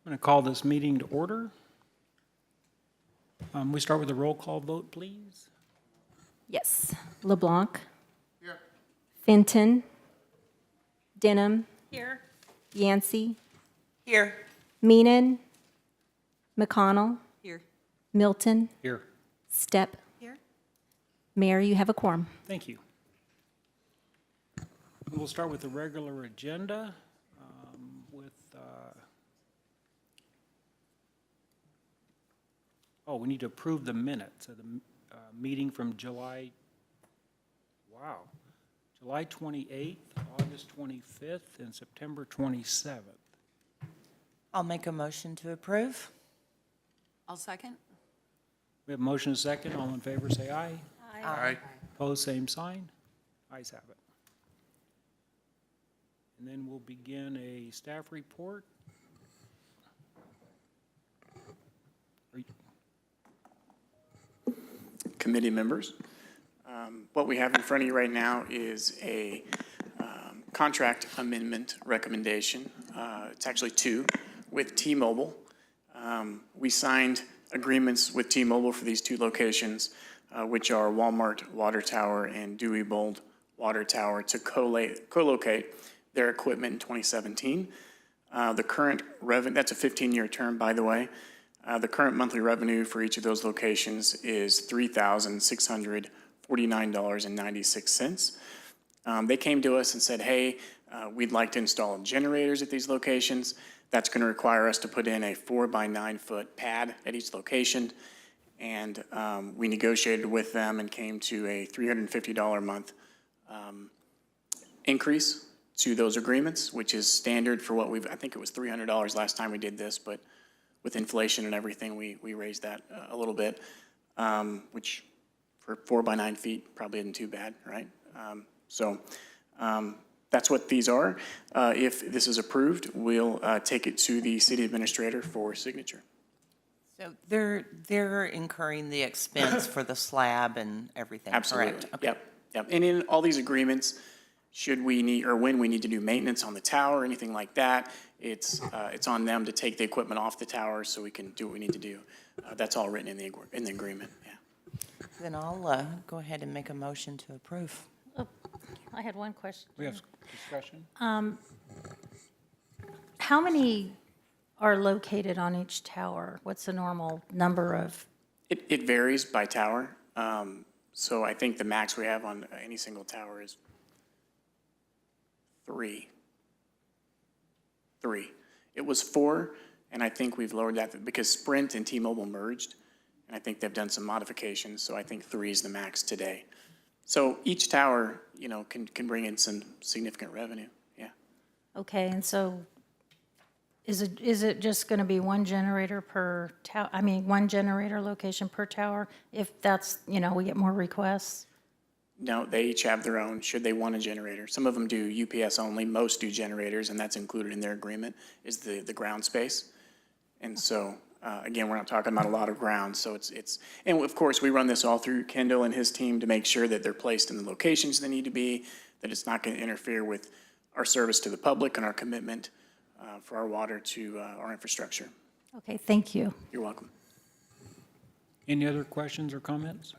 I'm going to call this meeting to order. We start with a roll call vote, please. Yes. LeBlanc. Here. Fenton. Denham. Here. Yancey. Here. Meenan. McConnell. Here. Milton. Here. Stepp. Here. Mayor, you have a quorum. Thank you. We'll start with the regular agenda we need to approve the minutes of the meeting from July 28th, August 25th, and September 27th. I'll make a motion to approve. I'll second. We have a motion and a second. All in favor, say aye. Aye. Opposed, same sign. Ayes have it. And then we'll begin a staff report. Committee members. What we have in front of you right now is a contract amendment recommendation. It's actually two with T-Mobile. We signed agreements with T-Mobile for these two locations, which are Walmart Water Tower and Dewey Bold Water Tower, to co-locate their equipment in 2017. The current revenue, that's a 15-year term, by the way. The current monthly revenue for each of those locations is $3,649.96. They came to us and said, hey, we'd like to install generators at these locations. That's going to require us to put in a 4-by-9 foot pad at each location. And we negotiated with them and came to a $350 a month increase to those agreements, which is standard for what I think it was $300 last time we did this, but with inflation and everything, we raised that a little bit, which for 4-by-9 feet probably isn't too bad, right? That's what these are. If this is approved, we'll take it to the city administrator for signature. So they're incurring the expense for the slab and everything, Absolutely. correct? Okay. Yep. And in all these agreements, should we need, or when we need to do maintenance on the tower or anything like that, it's on them to take the equipment off the tower so we can do what we need to do. That's all written in the agreement, yeah. Then I'll go ahead and make a motion to approve. I had one question. We have discussion. How many are located on each tower? What's the normal number of? It varies by tower. So I think the max we have on any single tower is three. It was 4, and I think we've lowered that because Sprint and T-Mobile merged, and I think they've done some modifications, so I think 3 is the max today. So each tower, can bring in some significant revenue, yeah. Okay, and so is it just going to be one generator per tower? I mean, one generator location per tower? If that's, we get more requests? No, they each have their own, should they want a generator. Some of them do UPS only, most do generators, and that's included in their agreement, is the ground space. And so, again, we're not talking about a lot of ground, so and of course, we run this all through Kendall and his team to make sure that they're placed in the locations they need to be, that it's not going to interfere with our service to the public and our commitment for our water to our infrastructure. Okay, thank you. You're welcome. Any other questions or comments?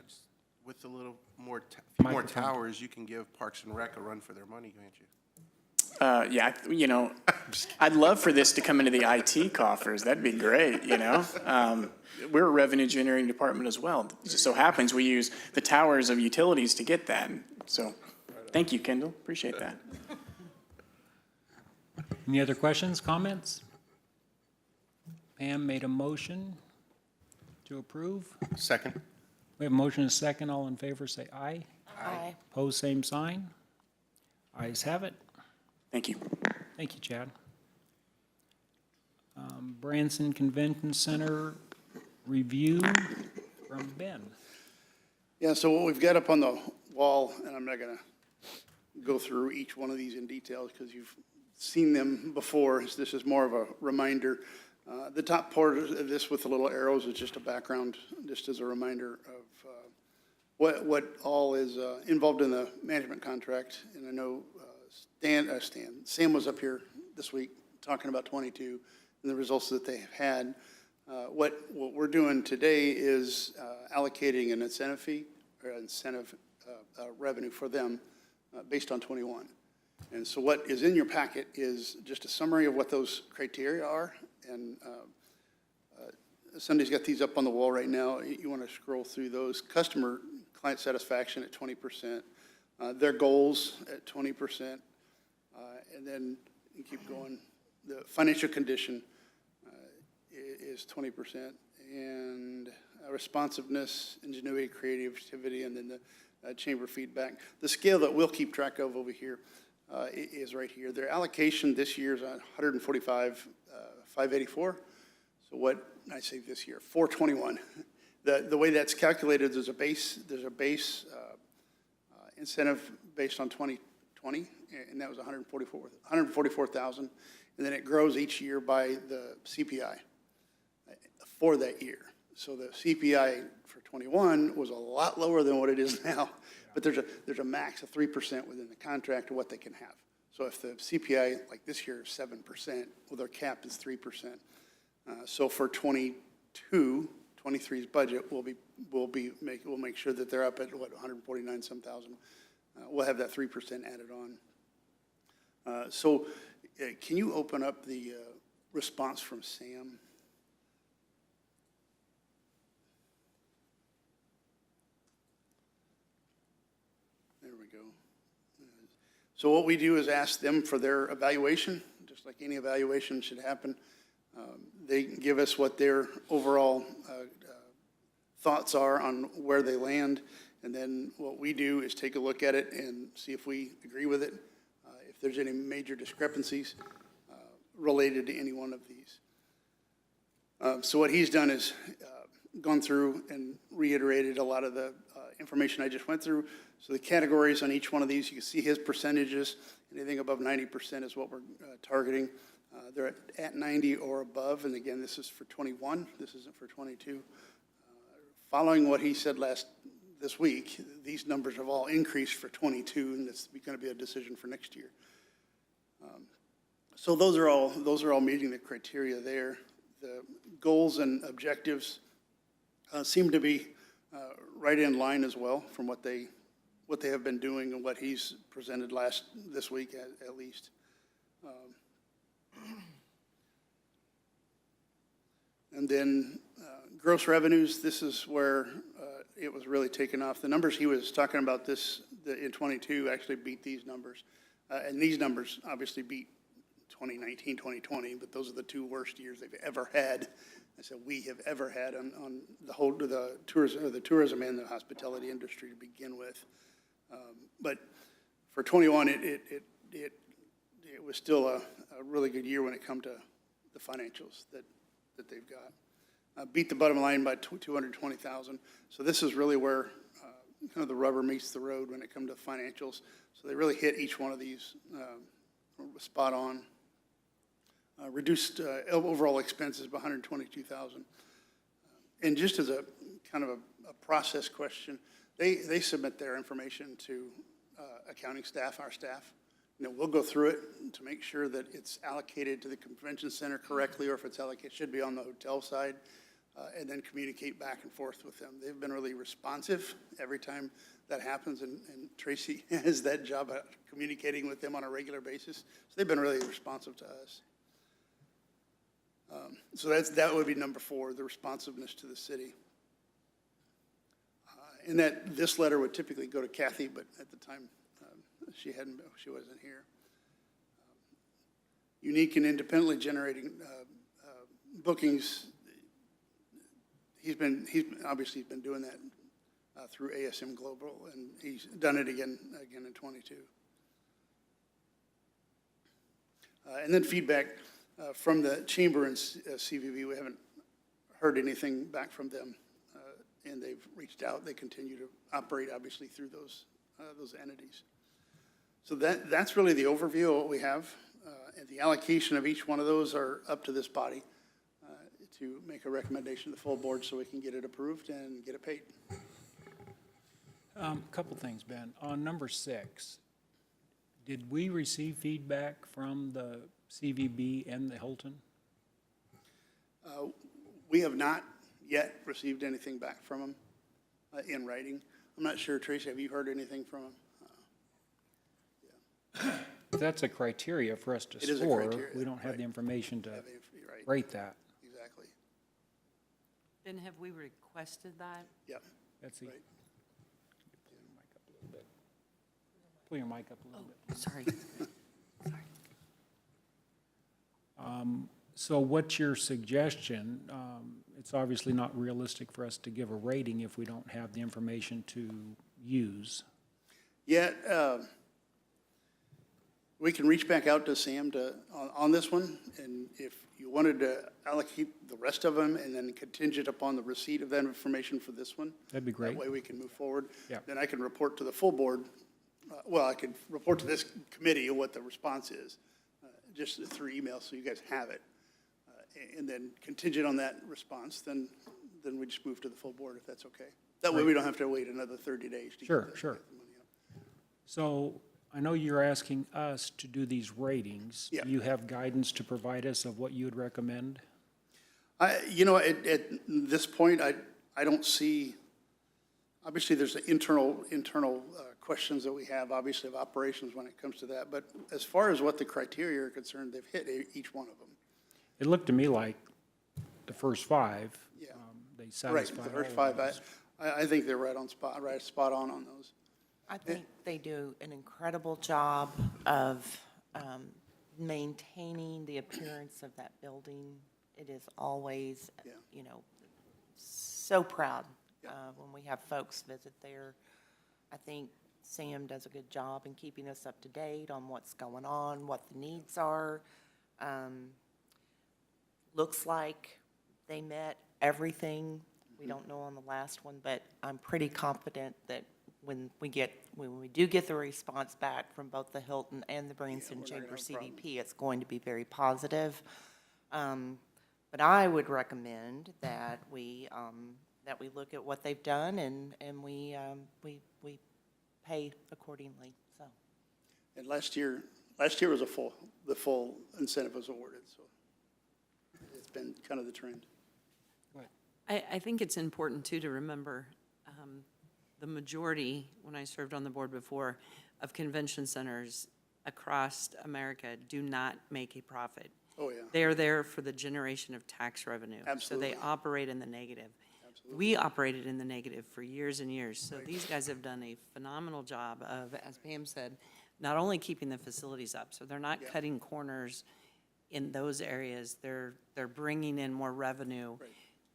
With a little more, more Microphone. towers, you can give Parks and Rec a run for their money, can't you? Yeah, I'd love for this to come into the IT coffers. That'd be great, We're a revenue generating department as well. It just so happens we use the towers of utilities to get that. So thank you, Kendall. Appreciate that. Any other questions, comments? Pam made a motion to approve. Second. We have a motion and a second. All in favor, say aye. Aye. Opposed, same sign. Ayes have it. Thank you. Thank you, Chad. Branson Convention Center review from Ben. Yeah, so what we've got up on the wall, and I'm not going to go through each one of these in detail because you've seen them before. This is more of a reminder. The top part of this with the little arrows is just a background, just as a reminder of what all is involved in the management contract. And I know Sam was up here this week talking about 22, and the results that they have had. What we're doing today is allocating an incentive fee or incentive revenue for them based on 21. And so what is in your packet is just a summary of what those criteria are. And Sunday's got these up on the wall right now. You want to scroll through those. Customer client satisfaction at 20%, their goals at 20%, and then you keep going. The financial condition is 20%, and responsiveness, ingenuity, creativity, and then the chamber feedback. The scale that we'll keep track of over here is right here. Their allocation this year is 145,584. So what I say this year, 421. The way that's calculated, there's a base incentive based on 2020, and that was 144,000, and then it grows each year by the CPI for that year. So the CPI for 21 was a lot lower than what it is now, but there's a max of 3% within the contract of what they can have. So if the CPI, like this year, is 7%, well, their cap is 3%. So for 23's budget, we'll make sure that they're up at, 149 some thousand. We'll have that 3% added on. So can you open up the response from Sam? There we go. So what we do is ask them for their evaluation, just like any evaluation should happen. They give us what their overall thoughts are on where they land, and then what we do is take a look at it and see if we agree with it, if there's any major discrepancies related to any one of these. So what he's done is gone through and reiterated a lot of the information I just went through. So the categories on each one of these, you can see his percentages. Anything above 90% is what we're targeting. They're at 90 or above, and again, this is for 21. This isn't for 22. Following what he said this week, these numbers have all increased for 22, and it's going to be a decision for next year. So those are all meeting the criteria there. The goals and objectives seem to be right in line as well from what they have been doing and what he's presented this week at least. And then gross revenues, this is where it was really taken off. The numbers he was talking about in 22 actually beat these numbers. And these numbers obviously beat 2019, 2020, but those are the two worst years they've ever had. I said we have ever had on the tourism and the hospitality industry to begin with. But for 21, it was still a really good year when it come to the financials that they've got. Beat the bottom line by 220,000. So this is really where kind of the rubber meets the road when it comes to financials. So they really hit each one of these spot on. Reduced overall expenses by 122,000. And just as a kind of a process question, they submit their information to accounting staff, our staff. We'll go through it to make sure that it's allocated to the convention center correctly, or if it's allocated, it should be on the hotel side, and then communicate back and forth with them. They've been really responsive every time that happens, and Tracy has that job of communicating with them on a regular basis. So they've been really responsive to us. So that would be number 4, the responsiveness to the city. And this letter would typically go to Kathy, but at the time she wasn't here. Unique and independently generating bookings. He's obviously been doing that through ASM Global, and he's done it again in 22. And then feedback from the chamber and CVB. We haven't heard anything back from them, and they've reached out. They continue to operate, obviously, through those entities. So that's really the overview of what we have, and the allocation of each one of those are up to this body to make a recommendation to the full board so we can get it approved and get it paid. Couple things, Ben. On number 6, did we receive feedback from the CVB and the Hilton? We have not yet received anything back from them in writing. I'm not sure, Tracy, have you heard anything from them? That's a criteria for us to It is a score. criteria, We don't have the right. information to Right, rate that. exactly. Then have we requested that? Yep, That's the. right. Pull your mic up a little bit. Sorry. So what's your suggestion? It's obviously not realistic for us to give a rating if we don't have the information to use. Yeah, we can reach back out to Sam on this one, and if you wanted to allocate the rest of them and then contingent upon the receipt of that information for this one. That'd be great. That way we can move forward. Yeah. Then I can report to the full board, I could report to this committee what the response is, just through email, so you guys have it. And then contingent on that response, then we just move to the full board if that's okay. That way we don't have to wait another 30 days to Sure, get the sure. get the money out. So I know you're asking us to do these ratings. Yeah. You have guidance to provide us of what you would recommend? At this point, I don't see, obviously, there's the internal questions that we have, obviously, of operations when it comes to that. But as far as what the criteria are concerned, they've hit each one of them. It looked to me like the first five, Yeah. they Right, satisfied the first all five, of those. I think they're right spot on those. I think they do an incredible job of maintaining the appearance of that building. It is always, Yeah. so proud when we have folks visit there. I think Sam does a good job in keeping us up to date on what's going on, what the needs are. Looks like they met everything. We don't know on the last one, but I'm pretty confident that when we do get the response back from both the Hilton and the Branson we're not gonna Chamber have a problem. CDP, it's going to be very positive. But I would recommend that we look at what they've done and we pay accordingly, so. And last year was the full incentive was awarded, so it's been kind of the trend. I think it's important, too, to remember the majority, when I served on the board before, of convention centers across America do not make a profit. Oh, yeah. They are there for the generation of tax revenue. Absolutely. So they operate in the negative. We operated in the negative for years and years. So these guys have done a phenomenal job of, as Pam said, not only keeping the facilities up, so they're not cutting corners in those areas. They're bringing in more revenue,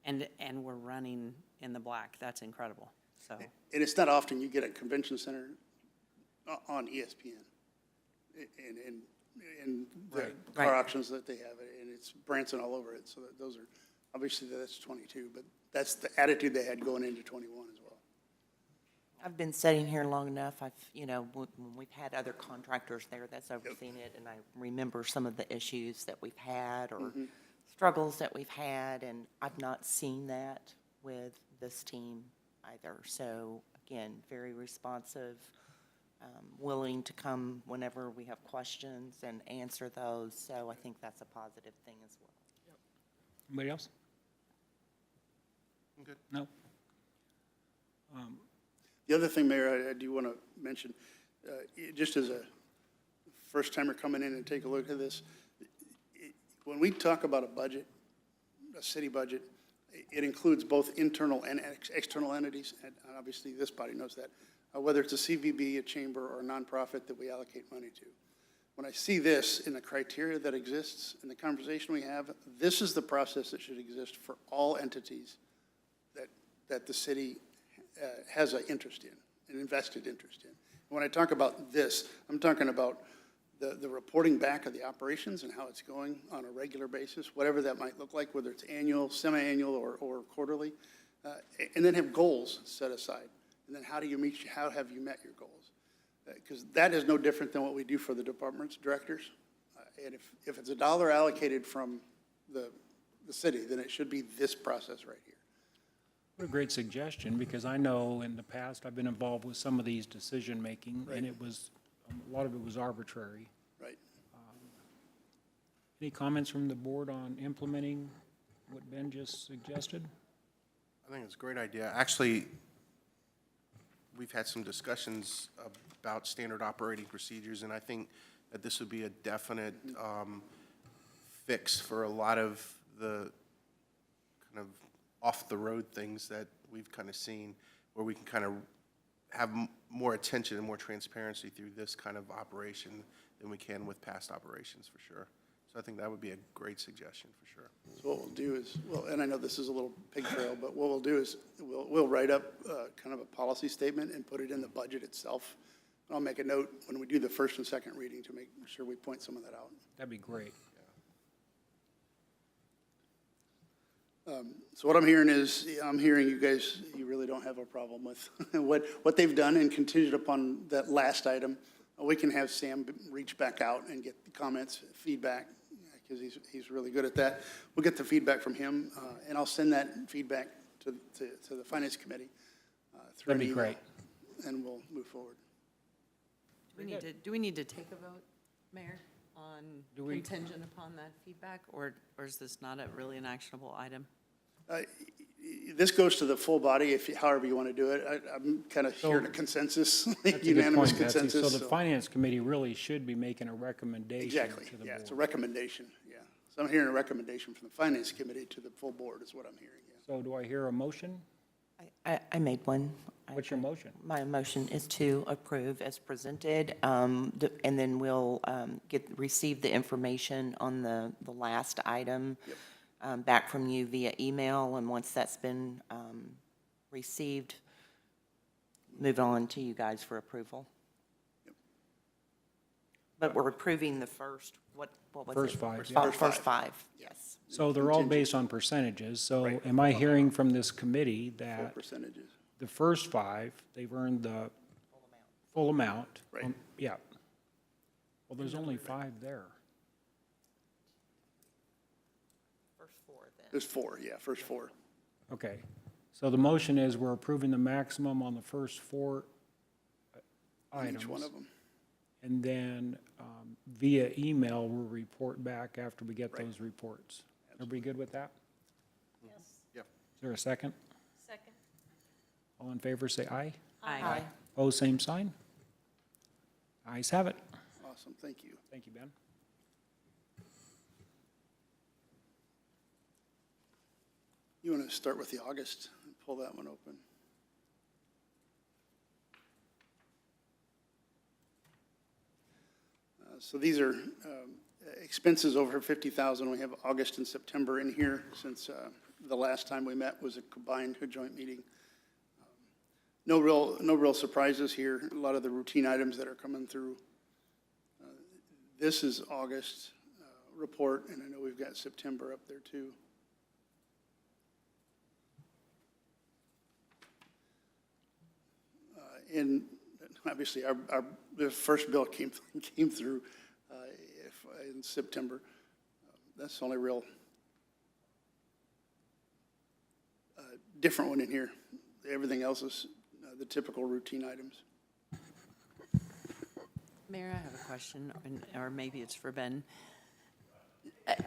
and we're running in the black. That's incredible, so. And it's not often you get a convention center on ESPN and the car Right. auctions that they have, and it's Branson all over it. So those are, obviously, that's 22, but that's the attitude they had going into 21 as well. I've been sitting here long enough, when we've had other contractors there that's overseen it, and I remember some of the issues that we've had or struggles that we've had, and I've not seen that with this team either. So, again, very responsive, willing to come whenever we have questions and answer those, so I think that's a positive thing as well. Anybody else? I'm good. No? The other thing, Mayor, I do want to mention, just as a first-timer coming in and take a look at this, when we talk about a budget, a city budget, it includes both internal and external entities, and obviously this body knows that, whether it's a CVB, a chamber, or a nonprofit that we allocate money to. When I see this in the criteria that exists, in the conversation we have, this is the process that should exist for all entities that the city has an interest in, an invested interest in. When I talk about this, I'm talking about the reporting back of the operations and how it's going on a regular basis, whatever that might look like, whether it's annual, semi-annual, or quarterly, and then have goals set aside. And then how have you met your goals? Because that is no different than what we do for the department's directors. And if it's $1 allocated from the city, then it should be this process right here. What a great suggestion, because I know in the past, I've been involved with some of these decision-making, and it was, a lot of it was arbitrary. Right. Any comments from the board on implementing what Ben just suggested? I think it's a great idea. Actually, we've had some discussions about standard operating procedures, and I think that this would be a definite fix for a lot of the kind of off-the-road things that we've kind of seen, where we can kind of have more attention and more transparency through this kind of operation than we can with past operations, for sure. So I think that would be a great suggestion, for sure. So what we'll do is, well, and I know this is a little pig trail, but what we'll do is, we'll write up kind of a policy statement and put it in the budget itself. I'll make a note when we do the first and second reading to make sure we point some of that out. That'd be great. So what I'm hearing is, I'm hearing you guys, you really don't have a problem with what they've done, and contingent upon that last item, we can have Sam reach back out and get the comments, feedback, because he's really good at that. We'll get the feedback from him, and I'll send that feedback to the Finance Committee. Through That'd be an email, great. And we'll move forward. Do we need to take a vote, Mayor, on Do we- contingent upon that feedback? Or is this not really an actionable item? This goes to the full body, however you want to do it. I'm kind of hearing a consensus, That's a good unanimous point, Betsy. consensus. So the Finance Committee really should be making a recommendation Exactly, to the yeah, it's a board. recommendation, yeah. So I'm hearing a recommendation from the Finance Committee to the full board is what I'm hearing, yeah. So do I hear a motion? I made one. What's your motion? My motion is to approve as presented, and then we'll receive the information on the last item back from you via email, and once that's been received, move on to you guys for approval. But we're approving the first, what was it? First five, yeah. First five, yes. So they're all based on percentages. So Right. am I hearing from this committee Full that percentages. the first five, they've earned the full amount? Right. Yeah. Well, there's only five there. First four, then. There's four, yeah, first four. Okay. So the motion is we're approving the maximum on the first four On items. each one of them. And then via email, we'll report back after we get Right. those reports. Everybody good with that? Yes. Yep. Is there a second? Second. All in favor, say aye. Aye. Opposed, same sign. Ayes have it. Awesome, thank you. Thank you, Ben. You want to start with the August and pull that one open? So these are expenses over 50,000. We have August and September in here since the last time we met was a combined, a joint meeting. No real surprises here. A lot of the routine items that are coming through. This is August report, and I know we've got September up there too. And obviously, the first bill came through in September. That's the only real different one in here. Everything else is the typical routine items. Mayor, I have a question, or maybe it's for Ben.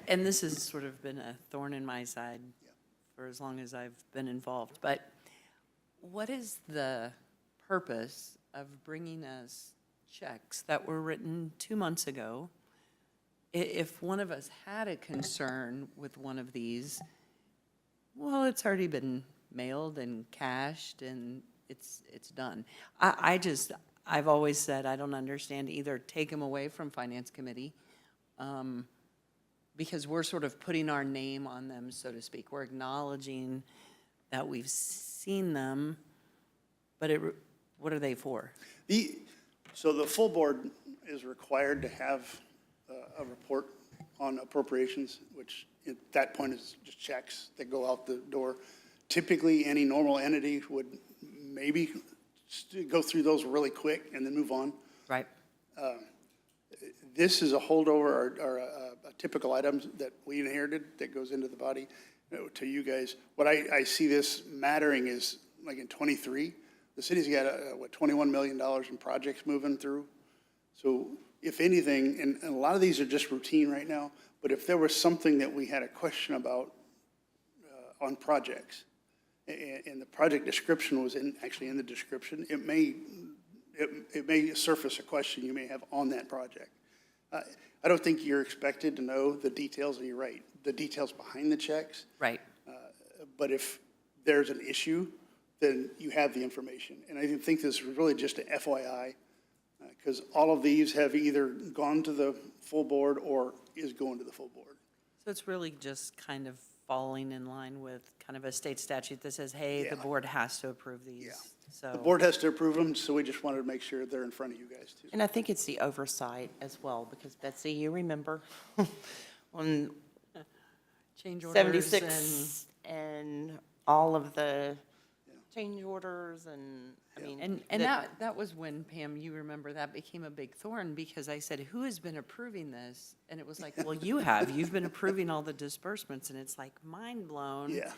And this has sort of been a thorn in my side for as long as I've been involved. But what is the purpose of bringing us checks that were written 2 months ago? If one of us had a concern with one of these, well, it's already been mailed and cashed and it's done. I've always said I don't understand, either take them away from Finance Committee, because we're sort of putting our name on them, so to speak. We're acknowledging that we've seen them, but what are they for? So the full board is required to have a report on appropriations, which at that point is just checks that go out the door. Typically, any normal entity would maybe go through those really quick and then move on. Right. This is a holdover or a typical item that we inherited that goes into the body to you guys. What I see this mattering is, like in '23, the city's got, $21 million in projects moving through. So if anything, and a lot of these are just routine right now, but if there was something that we had a question about, on projects. And the project description was actually in the description. It may surface a question you may have on that project. I don't think you're expected to know the details, and you're right, the details behind the checks. Right. But if there's an issue, then you have the information. And I think this is really just an FYI, because all of these have either gone to the full board or is going to the full board. So it's really just kind of falling in line with kind of a state statute that says, hey, the Yeah. board has to approve these. Yeah. So. The board has to approve them, so we just wanted to make sure they're in front of you guys too. And I think it's the oversight as well, because Betsy, you remember when Change orders and. 76 and all of the change orders and, I mean. And that was when, Pam, you remember, that became a big thorn, because I said, who has been approving this? And it was like, well, you have, you've been approving all the disbursements, and it's like mind blown. Yeah.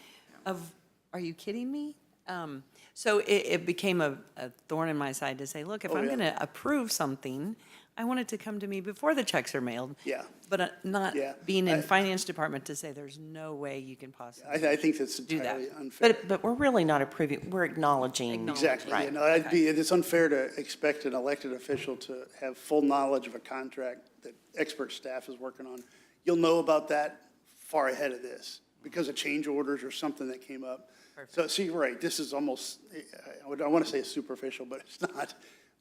Are you kidding me? So it became a thorn in my side to say, look, if I'm yeah. gonna approve something, I want it to come to me before the checks are mailed. Yeah. But not Yeah. being in finance department to say, there's no way you can possibly. I think that's Do that. entirely unfair. But we're really not approving, we're acknowledging. Exactly, Right. you know, it's unfair to expect an elected official to have full knowledge of a contract that expert staff is working on. You'll know about that far ahead of this, because of change orders or something that came up. So, see, right, this is almost, I want to say it's superficial, but it's not.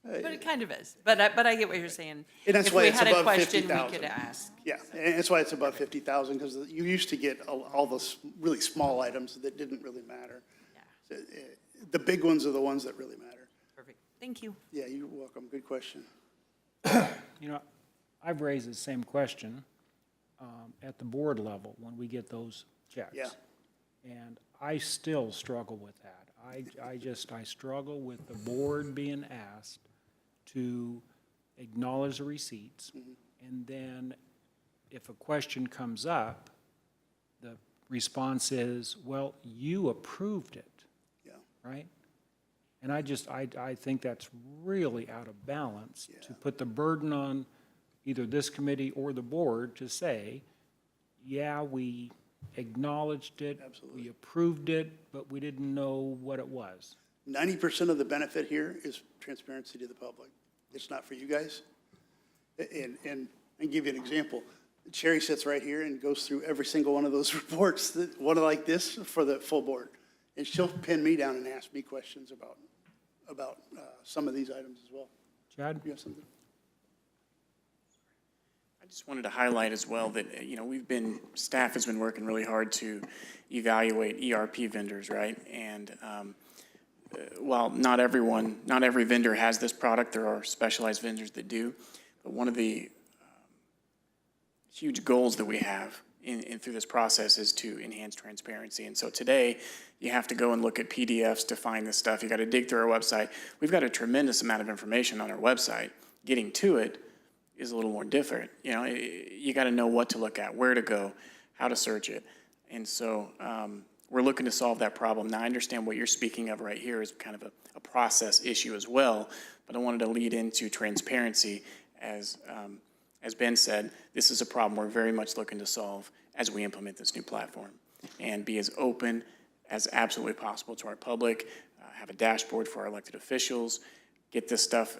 But it kind of is. But I get what you're saying. And that's why it's If we had a above question, we 50,000. could ask. Yeah, and that's why it's above 50,000, because you used to get all those really small items that didn't really matter. Yeah. The big ones are the ones that really matter. Perfect. Thank you. Yeah, you're welcome, good question. You know, I've raised the same question at the board level when we get those checks. Yeah. And I still struggle with that. I struggle with the board being asked to acknowledge the receipts. And then if a question comes up, the response is, well, you approved it, Yeah, right? And I think that's really out of balance to put the burden on either this committee or the board to say, yeah, we acknowledged it, Absolutely. we approved it, but we didn't know what it was. 90% of the benefit here is transparency to the public. It's not for you guys. And I'll give you an example. Sherry sits right here and goes through every single one of those reports, one like this, for the full board. And she'll pin me down and ask me questions about some of these items as well. Chad? You have something? I just wanted to highlight as well that, you know, staff has been working really hard to evaluate ERP vendors, right? And while not every vendor has this product, there are specialized vendors that do. But one of the huge goals that we have in through this process is to enhance transparency. And so today, you have to go and look at PDFs to find this stuff. You got to dig through our website. We've got a tremendous amount of information on our website. Getting to it is a little more different. You know, you got to know what to look at, where to go, how to search it. And so we're looking to solve that problem. Now, I understand what you're speaking of right here is kind of a process issue as well, but I wanted to lead into transparency. As Ben said, this is a problem we're very much looking to solve as we implement this new platform and be as open as absolutely possible to our public, have a dashboard for our elected officials, get this stuff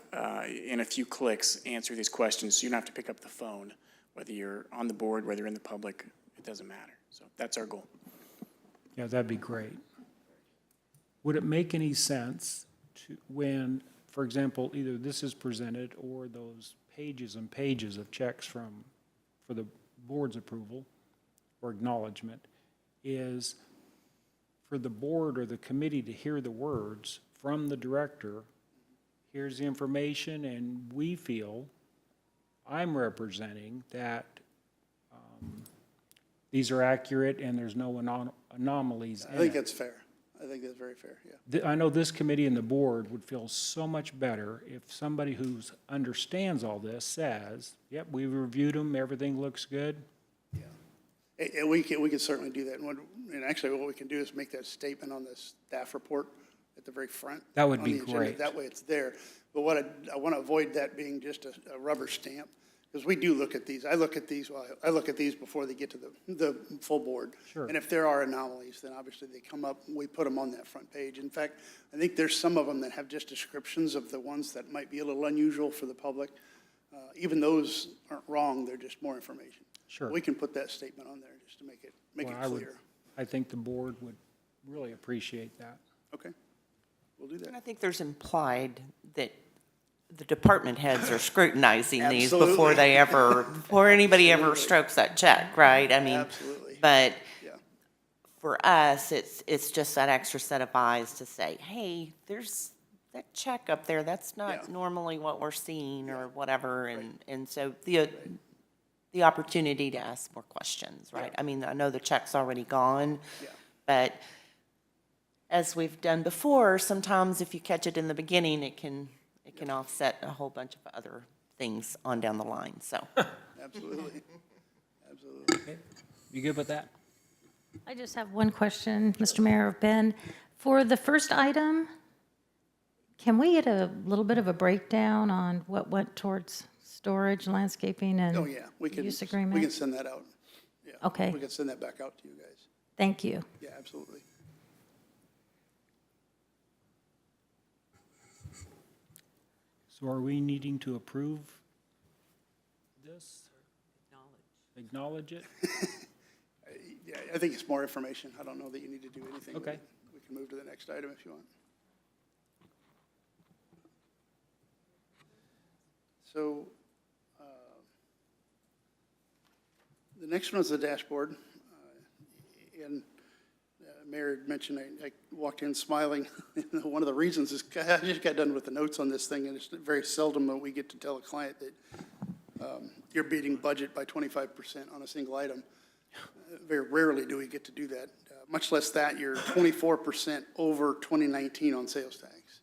in a few clicks, answer these questions so you don't have to pick up the phone, whether you're on the board, whether you're in the public, it doesn't matter. So that's our goal. Yeah, that'd be great. Would it make any sense to, when, for example, either this is presented or those pages and pages of checks for the board's approval or acknowledgement, is for the board or the committee to hear the words from the director, here's the information, and we feel, I'm representing that these are accurate and there's no anomalies in I think it. that's fair. I think that's very fair, yeah. I know this committee and the board would feel so much better if somebody who understands all this says, yep, we reviewed them, everything looks good. And we can certainly do that. And actually, what we can do is make that statement on the staff report at the very front. That would on be the agenda. great. That way it's there. But what I want to avoid that being just a rubber stamp. Because we do look at these. I look at these, well, I look at these before they get to the full board. Sure. And if there are anomalies, then obviously they come up, and we put them on that front page. In fact, I think there's some of them that have just descriptions of the ones that might be a little unusual for the public. Even those aren't wrong, they're just more information. Sure. We can put that statement on there just to make it Well, I would- clear. I think the board would really appreciate that. Okay, we'll do And I that. think there's implied that the department heads are scrutinizing these Absolutely. before anybody ever strokes that check, right? I mean, Absolutely. but Yeah, for us, it's just that extra set of eyes to say, hey, there's that check up there, that's Yeah. not normally what we're seeing or whatever, and so the opportunity to ask more questions, right? I mean, I know the check's already gone, yeah. but as we've done before, sometimes if you catch it in the beginning, it can offset a whole bunch of other things on down the line, so. Absolutely. Absolutely. Okay, you good with that? I just have one question, Mr. Mayor of Ben. For the first item, can we get a little bit of a breakdown on what went towards storage, landscaping, and Oh, yeah, we can use agreement? send that out. Yeah. Okay. We can send that back out to you guys. Thank you. Yeah, absolutely. So are we needing to approve this? Acknowledge it? Yeah, I think it's more information. I don't know that you need to do anything with Okay. it. We can move to the next item if you want. So, the next one is the dashboard. And Mayor had mentioned, I walked in smiling. One of the reasons is I just got done with the notes on this thing, and it's very seldom that we get to tell a client that you're beating budget by 25% on a single item. Very rarely do we get to do that, much less that you're 24% over 2019 on sales tax.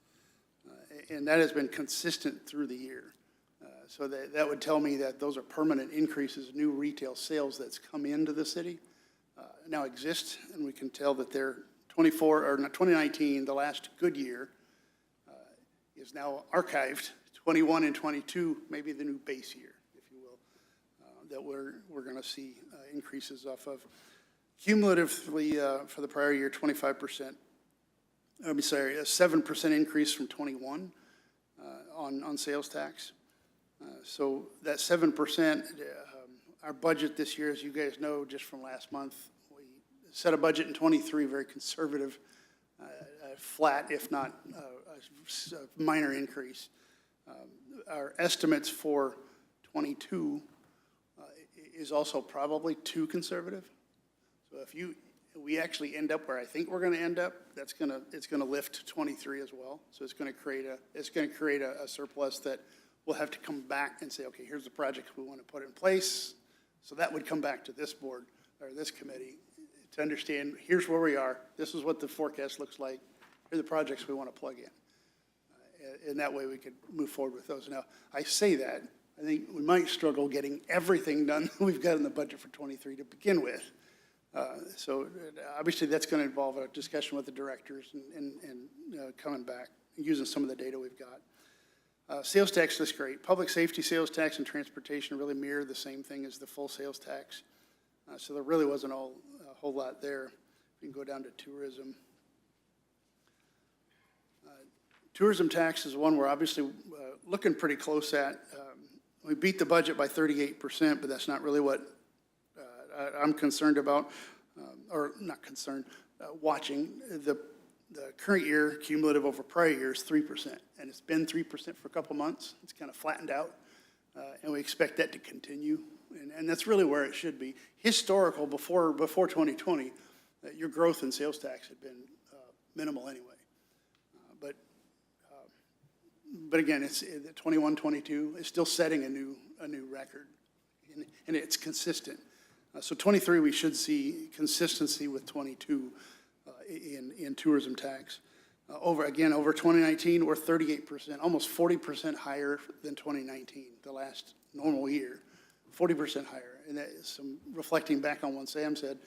And that has been consistent through the year. So that would tell me that those are permanent increases, new retail sales that's come into the city, now exist, and we can tell that they're 2019, the last good year, is now archived. 21 and 22, maybe the new base year, if you will, that we're going to see increases off of. Cumulatively, for the prior year, 25%, I'm sorry, a 7% increase from 21 on sales tax. So that 7%, our budget this year, as you guys know, just from last month, we set a budget in 23, very conservative, flat, if not a minor increase. Our estimates for 22 is also probably too conservative. So if we actually end up where I think we're going to end up, it's going to lift 23 as well. So it's going to create a surplus that we'll have to come back and say, okay, here's the projects we want to put in place. So that would come back to this board or this committee to understand, here's where we are. This is what the forecast looks like. Here are the projects we want to plug in. And that way we could move forward with those. Now, I say that, I think we might struggle getting everything done we've got in the budget for 23 to begin with. So obviously that's going to involve a discussion with the directors and coming back, using some of the data we've got. Sales tax looks great. Public safety sales tax and transportation really mirror the same thing as the full sales tax. So there really wasn't a whole lot there. We can go down to tourism. Tourism tax is one we're obviously looking pretty close at. We beat the budget by 38%, but that's not really what I'm concerned about, or not concerned, watching. The current year cumulative over prior years, 3%, and it's been 3% for a couple months. It's kind of flattened out, and we expect that to continue, and that's really where it should be. Historical, before 2020, your growth in sales tax had been minimal anyway. But again, it's 21, 22 is still setting a new record, and it's consistent. So 23, we should see consistency with 22 in tourism tax. Over 2019, we're 38%, almost 40% higher than 2019, the last normal year, 40% higher. And that is some reflecting back on what Sam said,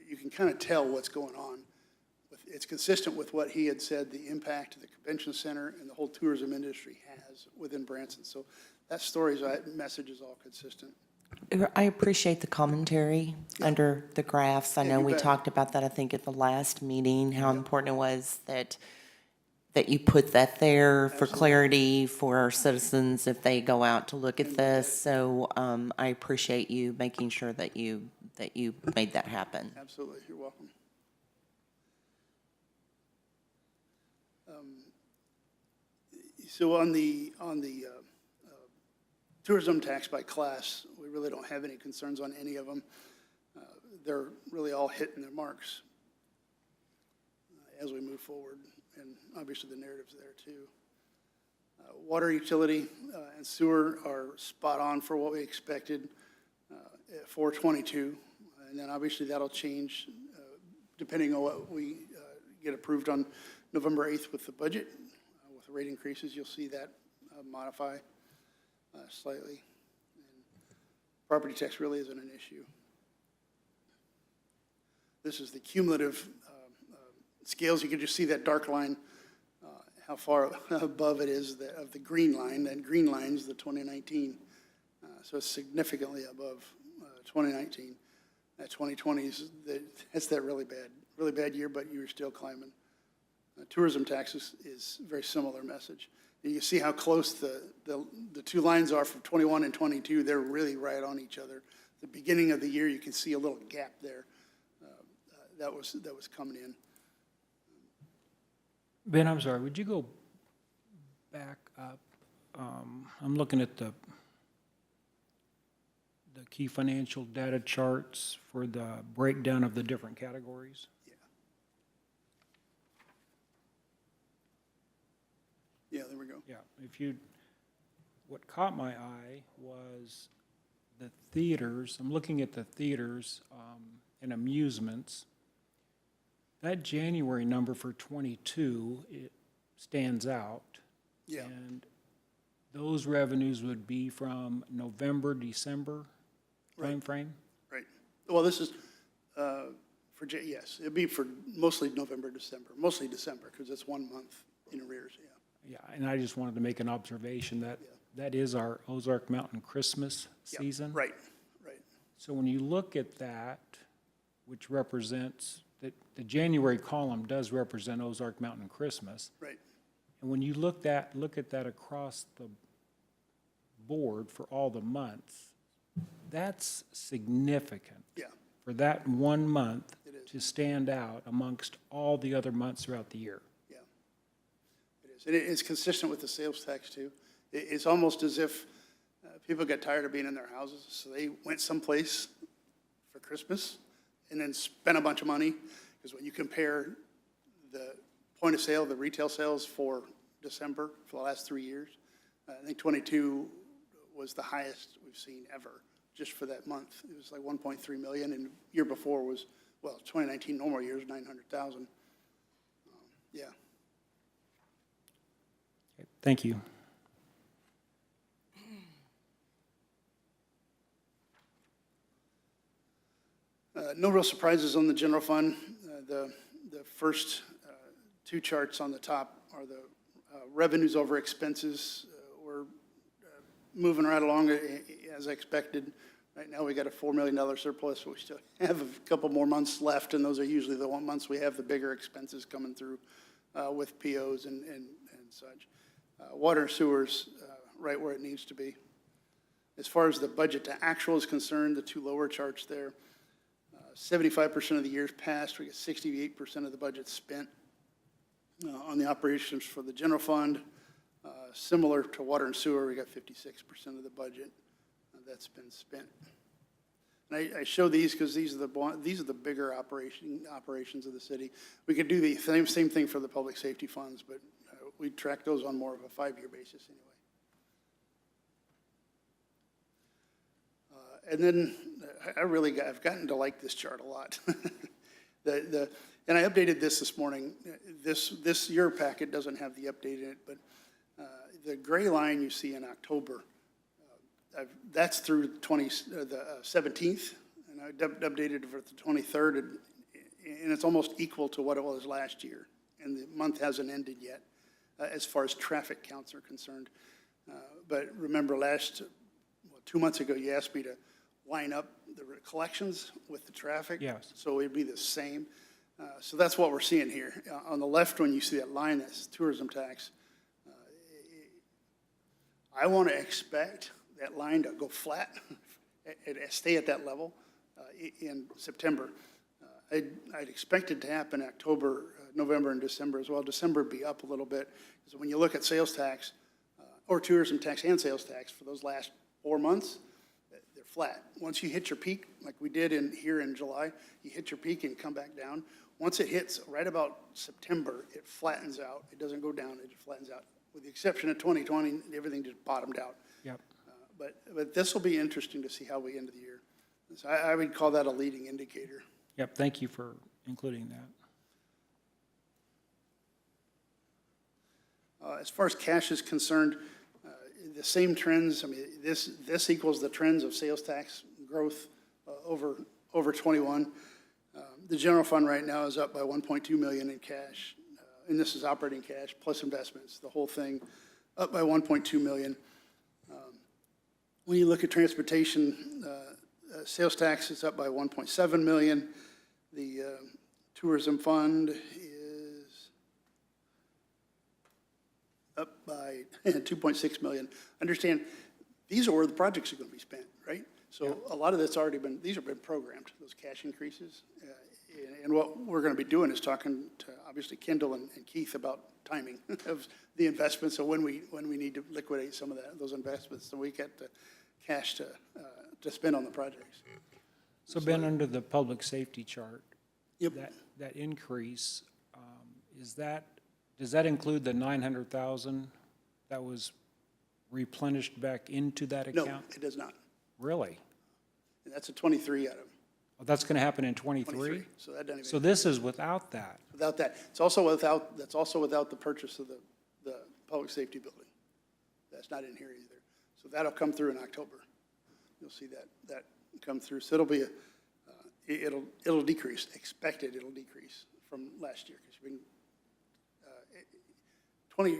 you can kind of tell what's going on. It's consistent with what he had said, the impact the convention center and the whole tourism industry has within Branson. So that story's, that message is all consistent. I appreciate the commentary under the graphs. I Yeah, know you we bet. talked about that, I think, at the last meeting, how important it was that you put that there for clarity for our citizens if they go out to look at this. So I appreciate you making sure that you made that happen. Absolutely, you're welcome. So on the tourism tax by class, we really don't have any concerns on any of them. They're really all hitting their marks as we move forward, and obviously the narrative's there too. Water utility and sewer are spot on for what we expected at 422, and then obviously that'll change depending on what we get approved on November 8th with the budget. With the rate increases, you'll see that modify slightly. And property tax really isn't an issue. This is the cumulative scales. You can just see that dark line, how far above it is of the green line. That green line is the 2019. So it's significantly above 2019. That 2020 that's that really bad year, but you're still climbing. Tourism taxes is a very similar message. And you see how close the two lines are from 21 and 22. They're really right on each other. The beginning of the year, you can see a little gap there that was coming in. Ben, I'm sorry, would you go back up? I'm looking at the key financial data charts for the breakdown of the different categories. Yeah, there we go. Yeah, what caught my eye was the theaters. I'm looking at the theaters and amusements. That January number for 22, it stands out. Yeah. And those revenues would be from November, December timeframe? Right. Well, this is yes, it'd be for mostly November, December, mostly December, because it's 1 month in arrears, yeah. Yeah, and I just wanted to make an observation that that is our Ozark Mountain Christmas Yeah, season. right. So when you look at that, which represents, the January column does represent Ozark Mountain Christmas. Right. And when you look at that across the board for all the months, that's significant. Yeah. For that 1 month It is. to stand out amongst all the other months throughout the year. Yeah, it is. And it is consistent with the sales tax, too. It's almost as if people got tired of being in their houses, so they went someplace for Christmas and then spent a bunch of money. Because when you compare the point of sale, the retail sales for December for the last 3 years, I think 22 was the highest we've seen ever, just for that month. It was like 1.3 million, and the year before was, 2019 normal year was 900,000. Yeah. Okay, thank you. No real surprises on the general fund. The first two charts on the top are the revenues over expenses. We're moving right along as expected. Right now, we got a $4 million surplus, but we still have a couple more months left, and those are usually the months we have the bigger expenses coming through with POs and such. Water and sewers, right where it needs to be. As far as the budget to actual is concerned, the two lower charts there, 75% of the years passed, we got 68% of the budget spent on the operations for the general fund. Similar to water and sewer, we got 56% of the budget that's been spent. And I show these because these are the bigger operations of the city. We could do the same thing for the public safety funds, but we track those on more of a 5-year basis anyway. And then I've gotten to like this chart a lot. And I updated this morning. Your packet doesn't have the update in it, but the gray line you see in October, that's through the 17th, and I updated it for the 23rd, and it's almost equal to what it was last year, and the month hasn't ended yet as far as traffic counts are concerned. But remember 2 months ago, you asked me to line up the collections with the traffic. Yes. So it'd be the same. So that's what we're seeing here. On the left, when you see that line, that's tourism tax. I want to expect that line to go flat and stay at that level in September. I'd expect it to happen October, November, and December as well. December would be up a little bit, because when you look at sales tax, or tourism tax and sales tax for those last 4 months, they're flat. Once you hit your peak, like we did here in July, you hit your peak and come back down. Once it hits right about September, it flattens out. It doesn't go down, it flattens out. With the exception of 2020, everything just bottomed out. Yep. But this will be interesting to see how we end the year. So I would call that a leading indicator. Yep, thank you for including that. As far as cash is concerned, the same trends, I mean, this equals the trends of sales tax growth over 21. The general fund right now is up by 1.2 million in cash, and this is operating cash plus investments, the whole thing up by 1.2 million. When you look at transportation, sales tax is up by 1.7 million. The tourism fund is up by 2.6 million. Understand, these are where the projects are going to be spent, right? So a lot of that's already been, these have been programmed, those cash increases. And what we're going to be doing is talking to, obviously, Kendall and Keith about timing of the investments, so when we need to liquidate some of those investments, so we get the cash to spend on the projects. So Ben, under the public safety chart, Yep. that increase, does that include the 900,000 that was replenished back into that No, account? it does not. Really? And that's a 23 item. Well, that's going to happen in 23? 23. So that doesn't So even, this is without that? without that. It's also without, that's also without the purchase of the public safety building. That's not in here either. So that'll come through in October. You'll see that come through. So it'll be, it'll decrease, expected it'll decrease from last year. Because you've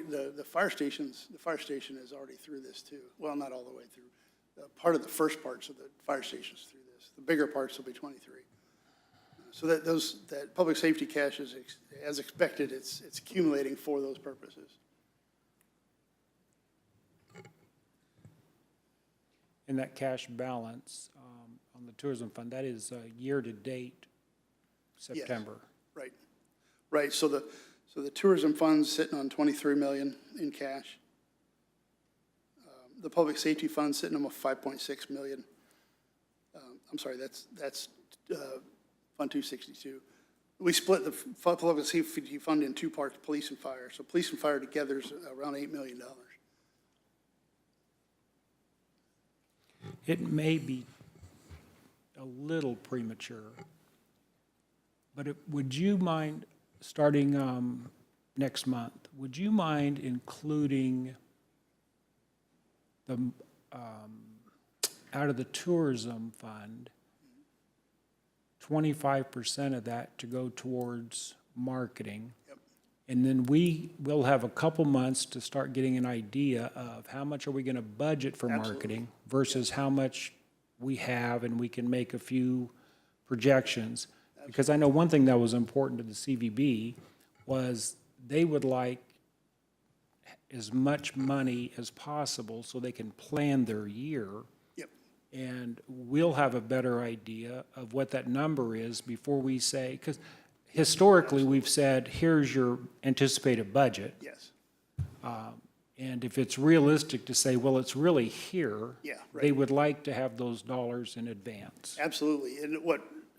been, the fire station is already through this too. Well, not all the way through. Part of the first parts of the fire station's through this. The bigger parts will be 23. So that public safety cash is, as expected, it's accumulating for those purposes. And that cash balance on the tourism fund, that is year-to-date September? Right, right. So the tourism fund's sitting on 23 million in cash. The public safety fund's sitting on 5.6 million. I'm sorry, that's Fund 262. We split the public safety fund in two parts, police and fire. So police and fire together is around $8 million. It may be a little premature, but would you mind, starting next month, would you mind including the, out of the tourism fund, 25% of that to go towards marketing? Yep. And then we will have a couple months to start getting an idea of how much are we going to budget for marketing versus how much we have, and we can make a few projections. Because I know one thing that was important to the CVB was they would like as much money as possible so they can plan their year. Yep. And we'll have a better idea of what that number is before we say, because historically, we've said, here's your anticipated budget. Yes. And if it's realistic to say, well, it's really here. Yeah, right. They would like to have those dollars in advance. Absolutely. And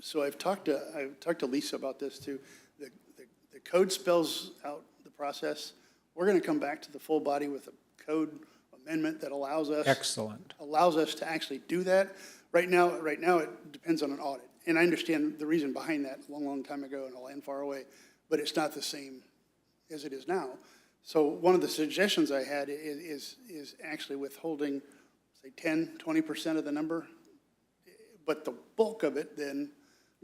so I've talked to Lisa about this too. The code spells out the process. We're going to come back to the full body with a code amendment that allows us. Excellent. Allows us to actually do that. Right now it depends on an audit. And I understand the reason behind that a long, long time ago, and I'll land far away, but it's not the same as it is now. So one of the suggestions I had is actually withholding, say, 10, 20% of the number, but the bulk of it then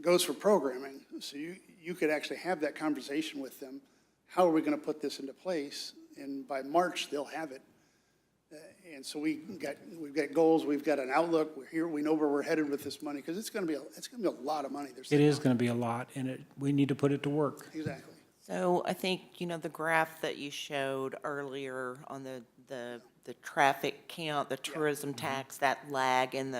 goes for programming. So you could actually have that conversation with them. How are we going to put this into place? And by March, they'll have it. And so we've got goals, we've got an outlook, we're here, we know where we're headed with this money, because it's gonna be a lot of money. It is going to be a lot, and we need to put it to work. Exactly. So I think, the graph that you showed earlier on the traffic count, the tourism tax, that lag in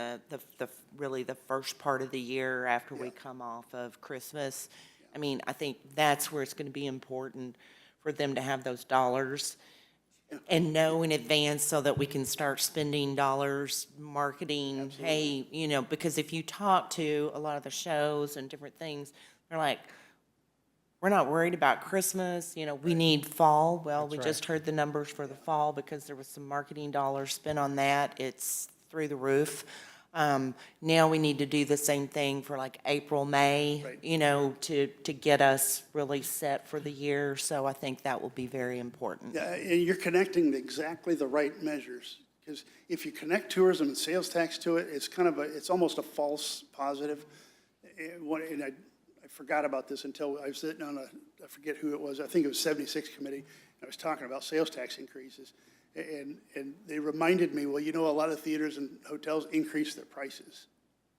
really the first part of the year after we come off of Christmas. I mean, I think that's where it's going to be important for them to have those dollars and know in advance so that we can start spending dollars, marketing. Hey, because if you talk to a lot of the shows and different things, they're like, we're not worried about Christmas, we need fall. Well, we just heard the numbers for the fall because there was some marketing dollars spent on that. It's through the roof. Now we need to do the same thing for like April, May, to get us really set for the year. So I think that will be very important. Yeah, and you're connecting exactly the right measures, because if you connect tourism and sales tax to it, it's almost a false positive. And I forgot about this until I was sitting on I forget who it was, I think it was 76 committee, and I was talking about sales tax increases. And they reminded me, well, a lot of theaters and hotels increase their prices.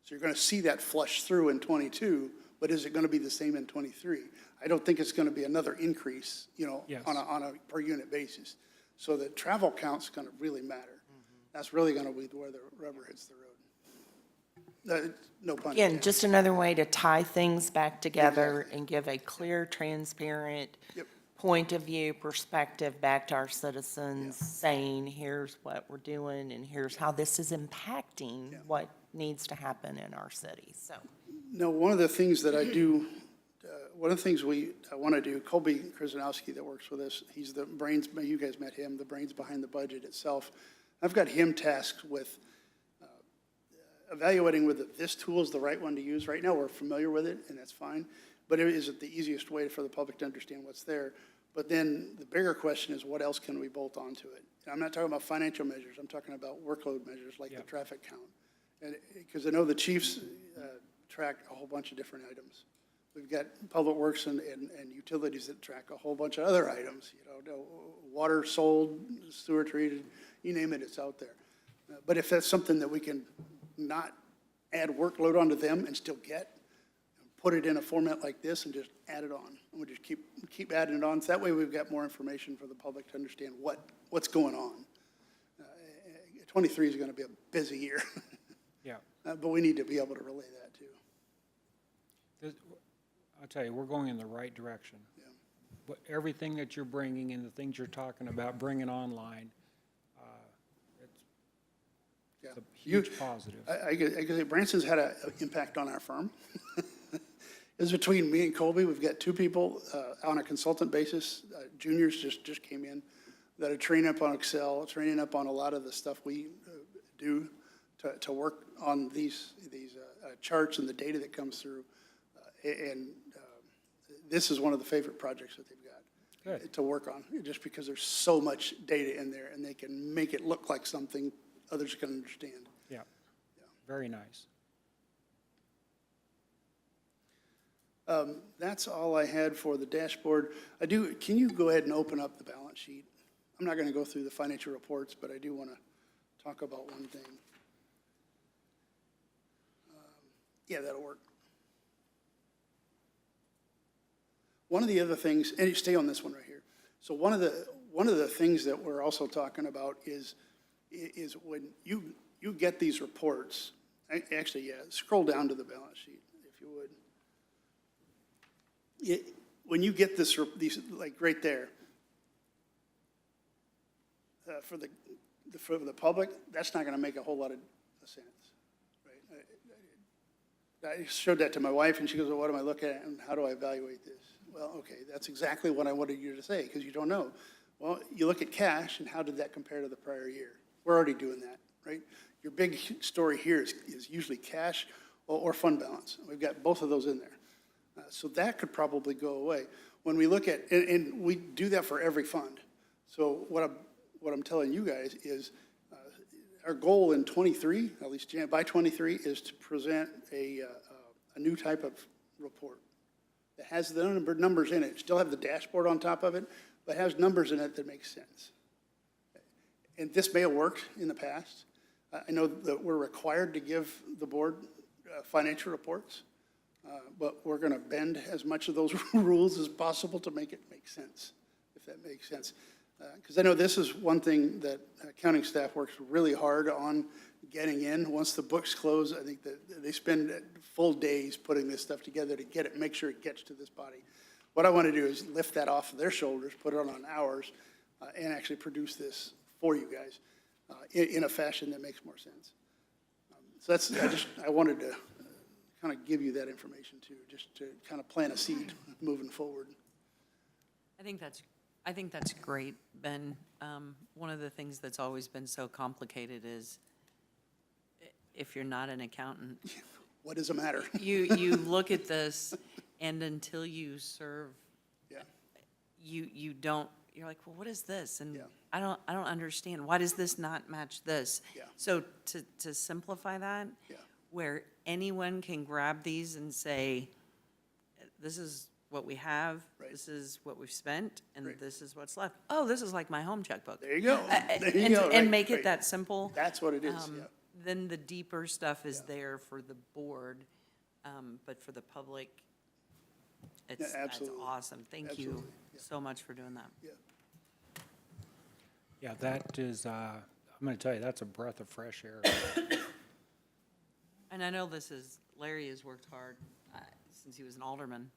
So you're gonna see that flush through in '22, but is it gonna be the same in '23? I don't think it's gonna be another increase, Yes. on a per unit basis. So the travel count's gonna really matter. That's really gonna be where the rubber hits the road. No pun Again, intended. just another way to tie things back together and give a clear, transparent Yep. point of view, perspective back to our citizens, saying, here's what we're doing and here's how this is impacting what needs to happen in our city, so. No, one of the things that I do, one of the things I want to do, Colby Krasnowski that works with us, he's the brains, you guys met him, the brains behind the budget itself. I've got him tasked with evaluating whether this tool is the right one to use. Right now, we're familiar with it, and that's fine, but is it the easiest way for the public to understand what's there? But then the bigger question is, what else can we bolt onto it? And I'm not talking about financial measures, I'm talking about workload measures like the traffic count. And, because I know the chiefs track a whole bunch of different items. We've got public works and utilities that track a whole bunch of other items, water sold, sewer treated, you name it, it's out there. But if that's something that we can not add workload onto them and still get, put it in a format like this and just add it on. And we just keep adding it on. So that way we've got more information for the public to understand what's going on. 23 is going to be a busy year. Yeah. But we need to be able to relay that too. I'll tell you, we're going in the right direction. Yeah. But everything that you're bringing and the things you're talking about, bringing online, Yeah. it's a huge positive. I guess Branson's had an impact on our firm. It's between me and Colby. We've got two people on a consultant basis. Juniors just came in that are training up on Excel, training up on a lot of the stuff we do to work on these charts and the data that comes through. And this is one of the favorite projects that they've got to work on, just because there's so much data in there and they can make it look like something others can understand. Yeah. Very nice. That's all I had for the dashboard. Can you go ahead and open up the balance sheet? I'm not going to go through the financial reports, but I do want to talk about one thing. Yeah, that'll work. One of the other things, and you stay on this one right here. So one of the things that we're also talking about is when you get these reports, actually, yeah, scroll down to the balance sheet, if you would. When you get these, like right there, for the public, that's not going to make a whole lot of sense, right? I showed that to my wife, and she goes, well, what am I looking at, and how do I evaluate this? Well, okay, that's exactly what I wanted you to say, because you don't know. Well, you look at cash, and how did that compare to the prior year? We're already doing that, right? Your big story here is usually cash or fund balance. We've got both of those in there. So that could probably go away. When we look at, and we do that for every fund. So what I'm telling you guys is our goal in 23, at least by 23, is to present a new type of report that has the numbers in it. Still have the dashboard on top of it, but has numbers in it that make sense. and this may have worked in the past. I know that we're required to give the board financial reports, but we're going to bend as much of those rules as possible to make it make sense, if that makes sense. Because I know this is one thing that accounting staff works really hard on getting in. Once the books close, I think that they spend full days putting this stuff together to get it, make sure it gets to this body. What I want to do is lift that off of their shoulders, put it on ours, and actually produce this for you guys in a fashion that makes more sense. So that's, I wanted to kind of give you that information too, just to kind of plant a seed moving forward. I think that's great, Ben. One of the things that's always been so complicated is if you're not an accountant, What does it matter? you look at this and until you serve, Yeah. you don't, you're like, well, what is this? And Yeah. I don't understand. Why does this not match this? Yeah. So to simplify that, Yeah. where anyone can grab these and say, this is what we have, Right. this is what we've spent, and Right. this is what's left. Oh, this is like my home checkbook. There you go. There you And, go. and Right, make it right. that simple. That's what it is, yeah. Then the deeper stuff is Yeah. there for the board, but for the public, Yeah, that's absolutely. awesome. Thank you Absolutely, yeah. so much for doing that. Yeah. Yeah, that is, I'm going to tell you, that's a breath of fresh air. And I know Larry has worked hard since he was an alderman,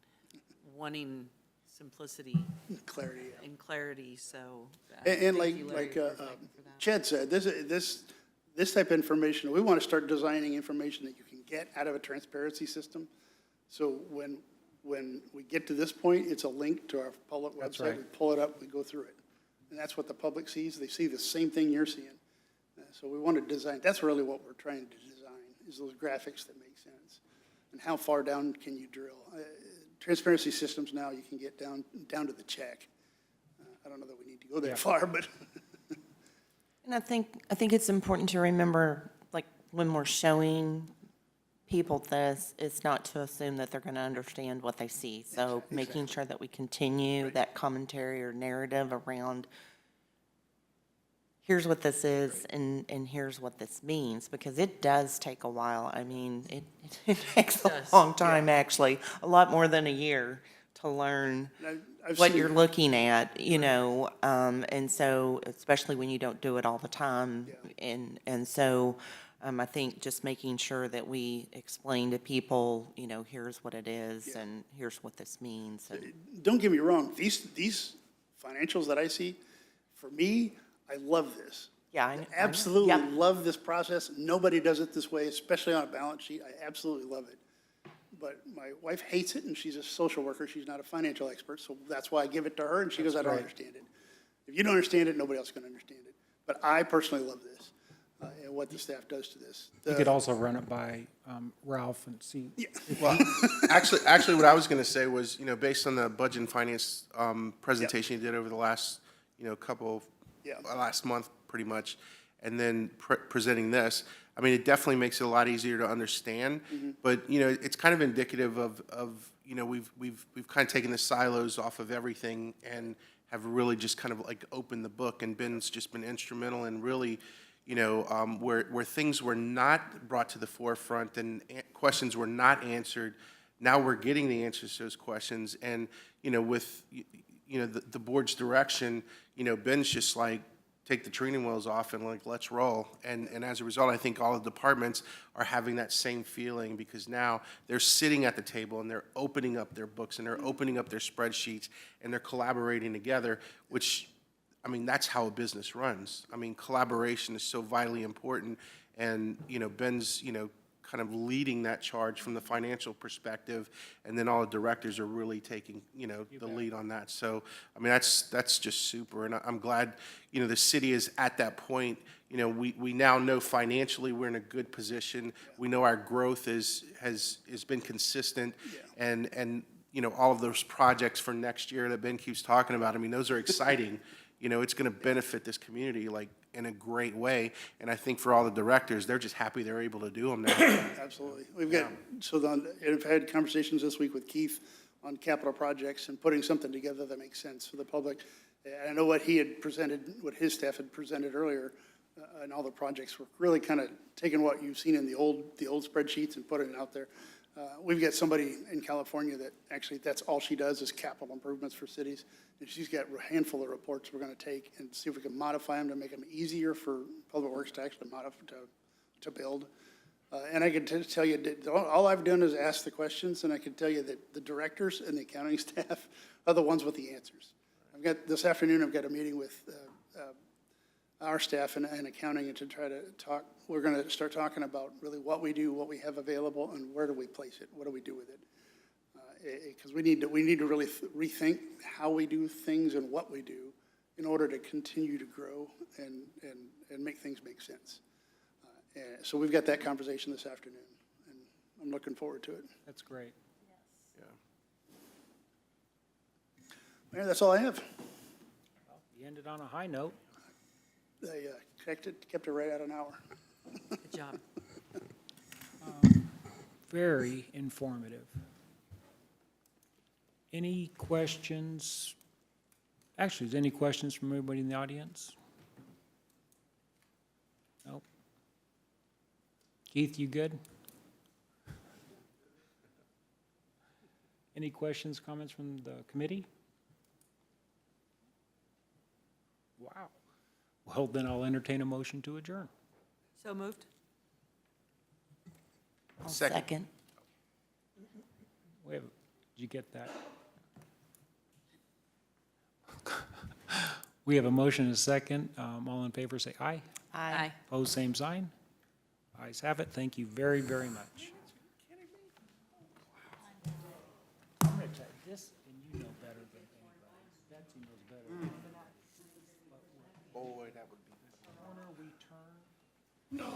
wanting simplicity Clarity, yeah. and clarity, so. And thank like, you, Larry, like for fighting for that. Chad said, this type of information, we want to start designing information that you can get out of a transparency system. So when we get to this point, it's a link to our public That's website. right. We pull it up, we go through it. And that's what the public sees. They see the same thing you're seeing. So we want to design, that's really what we're trying to design, is those graphics that make sense. And how far down can you drill? Transparency systems now, you can get down to the check. I don't know that we need to go Yeah. that far, but And I think it's important to remember, like, when we're showing people this, it's not to assume that they're going to understand what they see. So making sure that we continue that commentary or narrative around, here's what this is and here's what this means, because it does take a while. I mean, it takes a long time, actually, a lot more than a year to learn I've what seen you're it. looking at, you know, and so, especially when you don't do it all the time. And so, I think just making sure that we explain to people, you know, here's what it is and here's what this means. And Don't get me wrong, these financials that I see, for me, I love this. Yeah, I know. Absolutely Yeah. love this process. Nobody does it this way, especially on a balance sheet. I absolutely love it. But my wife hates it, and she's a social worker. She's not a financial expert, so that's why I give it to her, and she goes, I don't great. understand it. If you don't understand it, nobody else is going to understand it. But I personally love this, and what the staff does to this. You could also run it by Ralph and see. Well, actually, what I was going to say was, you know, based on the budget and finance presentation you did over the last, you know, last month, pretty much, and then presenting this, I mean, it definitely makes it a lot easier to understand. But, you know, it's kind of indicative of you know, we've kind of taken the silos off of everything and have really just kind of like opened the book. And Ben's just been instrumental in really, you know, where things were not brought to the forefront and questions were not answered. Now we're getting the answers to those questions. And, you know, with, you know, the board's direction, you know, Ben's just like, take the training wheels off and like, let's roll. And as a result, I think all the departments are having that same feeling, because now they're sitting at the table and they're opening up their books and they're opening up their spreadsheets and they're collaborating together, which, I mean, that's how a business runs. I mean, collaboration is so vitally important. And, you know, Ben's, you know, kind of leading that charge from the financial perspective, and then all the directors are really taking, you know, the lead on that. So, I mean, that's just super, and I'm glad, you know, the city is at that point. You know, we now know financially we're in a good position. We know our growth has been consistent, and you know, all of those projects for next year that Ben keeps talking about, I mean, those are exciting. You know, it's going to benefit this community, like, in a great way. And I think for all the directors, they're just happy they're able to do them now. Absolutely. We've got, I've had conversations this week with Keith on capital projects and putting something together that makes sense for the public. And I know what he had presented, what his staff had presented earlier, and all the projects were really kind of taking what you've seen in the old spreadsheets and putting it out there. We've got somebody in California that actually, that's all she does is capital improvements for cities. And she's got a handful of reports we're going to take and see if we can modify them to make them easier for Public Works to actually modify, to build. And I can tell you, that all I've done is ask the questions, and I can tell you that the directors and the accounting staff are the ones with the answers. This afternoon, I've got a meeting with our staff and accounting and to try to talk. We're going to start talking about really what we do, what we have available, and where do we place it? What do we do with it? Because we need to really rethink how we do things and what we do in order to continue to grow and make things make sense. So we've got that conversation this afternoon, and I'm looking forward to it. That's great. Mayor, that's all I have. Well, you ended on a high note. I kept it right at an hour. Good job. Very informative. Any questions? Actually, is there any questions from anybody in the audience? Nope. Keith, you good? Any questions, comments from the committee? Wow. Well, then I'll entertain a motion to adjourn. So moved? I'll second. Did you get that? We have a motion and a second. All in favor, say aye. Aye. Opposed, same sign. Ayes have it. Thank you very, very much. I'm going to tell you this, and you know better than anybody. Betsy knows better. Boy, that would be. Corner we turn. No.